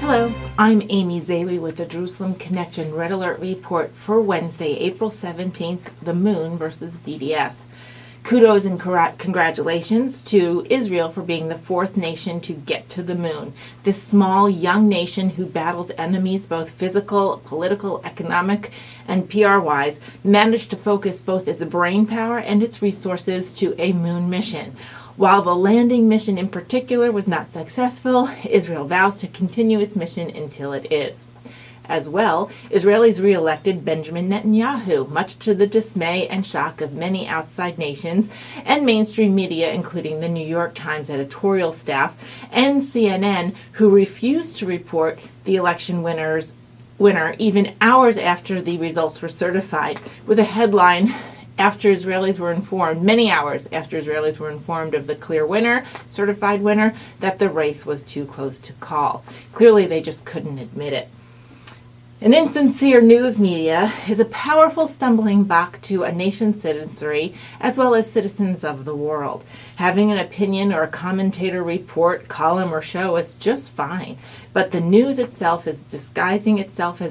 Hello, I'm Amy Zawi with the Jerusalem Connection Red Alert Report for Wednesday, April 17th, the moon versus BDS. Kudos and congratulations to Israel for being the fourth nation to get to the moon. This small, young nation who battles enemies both physical, political, economic, and PR-wise managed to focus both its brain power and its resources to a moon mission. While the landing mission in particular was not successful, Israel vows to continue its mission until it is. As well, Israelis re-elected Benjamin Netanyahu, much to the dismay and shock of many outside nations and mainstream media, including the New York Times editorial staff and CNN, who refused to report the election winner even hours after the results were certified, with a headline, many hours after Israelis were informed of the clear winner, certified winner, that the race was too close to call. Clearly, they just couldn't admit it. An insincere news media is a powerful stumbling block to a nation's citizenry as well as citizens of the world. Having an opinion or a commentator report, column, or show is just fine, but the news itself is disguising itself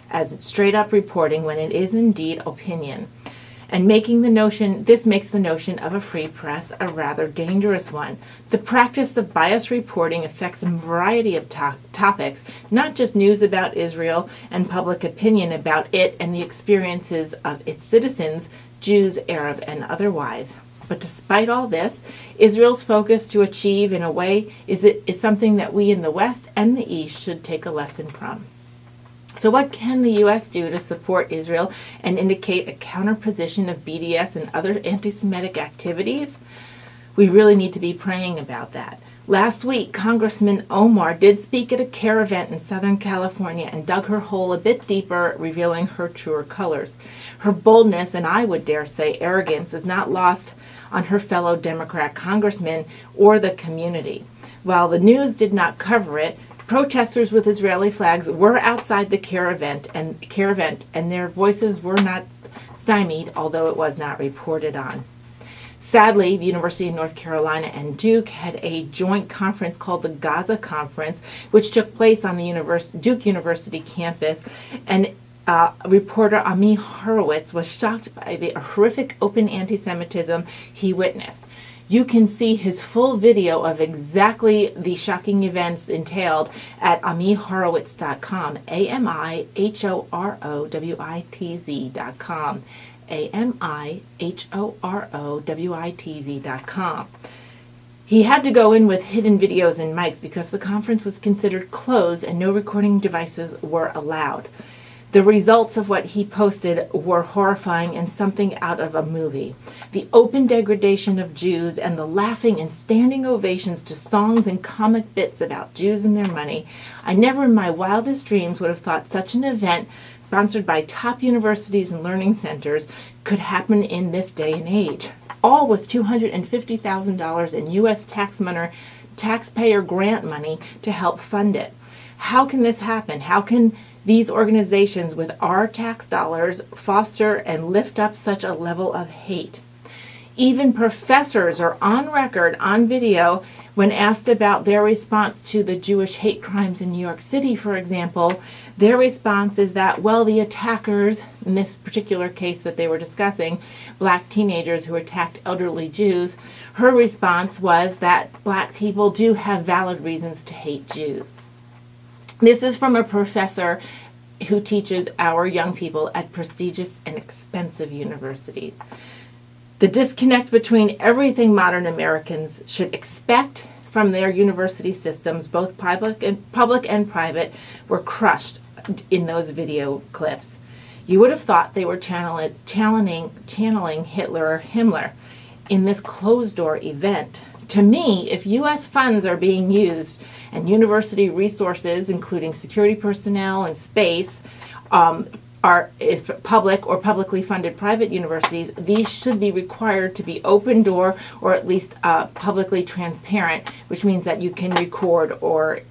as straight-up reporting when it is indeed opinion. And this makes the notion of a free press a rather dangerous one. The practice of biased reporting affects a variety of topics, not just news about Israel and public opinion about it and the experiences of its citizens, Jews, Arab, and otherwise. But despite all this, Israel's focus to achieve in a way is something that we in the West and the East should take a lesson from. So what can the U.S. do to support Israel and indicate a counterposition of BDS and other anti-Semitic activities? We really need to be praying about that. Last week, Congressman Omar did speak at a CARE event in Southern California and dug her hole a bit deeper, revealing her truer colors. Her boldness, and I would dare say arrogance, is not lost on her fellow Democrat congressmen or the community. While the news did not cover it, protesters with Israeli flags were outside the CARE event, and their voices were not stymied, although it was not reported on. Sadly, the University of North Carolina and Duke had a joint conference called the Gaza Conference, which took place on the Duke University campus, and reporter Ami Horowitz was shocked by the horrific open anti-Semitism he witnessed. You can see his full video of exactly the shocking events entailed at amihorowitz.com, AMIHOROWITZ.com, AMIHOROWITZ.com. He had to go in with hidden videos and mics because the conference was considered closed and no recording devices were allowed. The results of what he posted were horrifying and something out of a movie. The open degradation of Jews and the laughing and standing ovations to songs and comic bits about Jews and their money. I never in my wildest dreams would have thought such an event, sponsored by top universities and learning centers, could happen in this day and age. All with $250,000 in U.S. taxpayer grant money to help fund it. How can this happen? How can these organizations with our tax dollars foster and lift up such a level of hate? Even professors are on record, on video, when asked about their response to the Jewish hate crimes in New York City, for example. Their response is that, well, the attackers, in this particular case that they were discussing, black teenagers who attacked elderly Jews, her response was that black people do have valid reasons to hate Jews. This is from a professor who teaches our young people at prestigious and expensive universities. The disconnect between everything modern Americans should expect from their university systems, both public and private, were crushed in those video clips. You would have thought they were channeling Hitler or Himmler in this closed-door event. To me, if U.S. funds are being used and university resources, including security personnel and space, if public or publicly funded private universities, these should be required to be open door or at least publicly transparent, which means that you can record or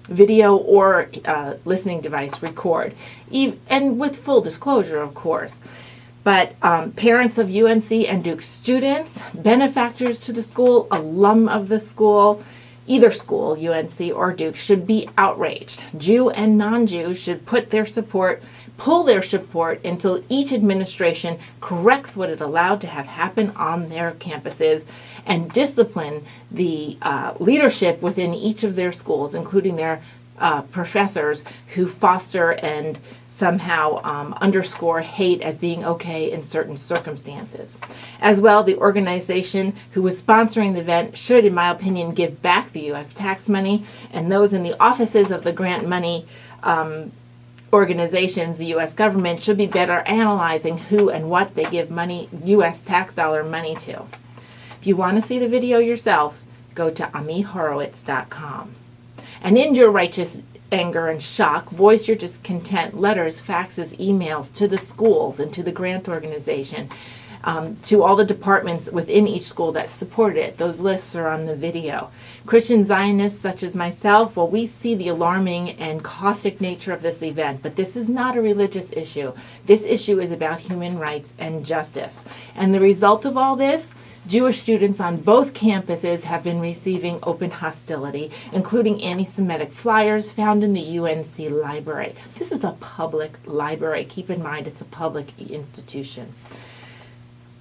video or listening device record, and with full disclosure, of course. But parents of UNC and Duke students, benefactors to the school, alum of the school, either school, UNC or Duke, should be outraged. Jew and non-Jew should pull their support until each administration corrects what it allowed to have happen on their campuses and discipline the leadership within each of their schools, including their professors who foster and somehow underscore hate as being okay in certain circumstances. As well, the organization who was sponsoring the event should, in my opinion, give back the U.S. tax money, and those in the offices of the grant money organizations, the U.S. government, should be better analyzing who and what they give money, U.S. tax dollar money to. If you want to see the video yourself, go to amihorowitz.com. And in your righteous anger and shock, voice your discontent, letters, faxes, emails to the schools and to the grant organization, to all the departments within each school that supported it. Those lists are on the video. Christian Zionists such as myself, well, we see the alarming and caustic nature of this event, but this is not a religious issue. This issue is about human rights and justice. And the result of all this, Jewish students on both campuses have been receiving open hostility, including anti-Semitic flyers found in the UNC library. This is a public library. Keep in mind, it's a public institution.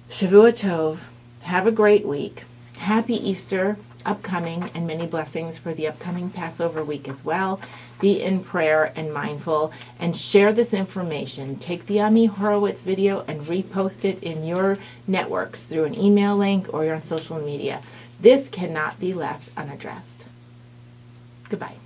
Shavua Tov. Have a great week. Happy Easter upcoming, and many blessings for the upcoming Passover week as well. Be in prayer and mindful, and share this information. Take the Ami Horowitz video and repost it in your networks through an email link or on social media. This cannot be left unaddressed. Goodbye.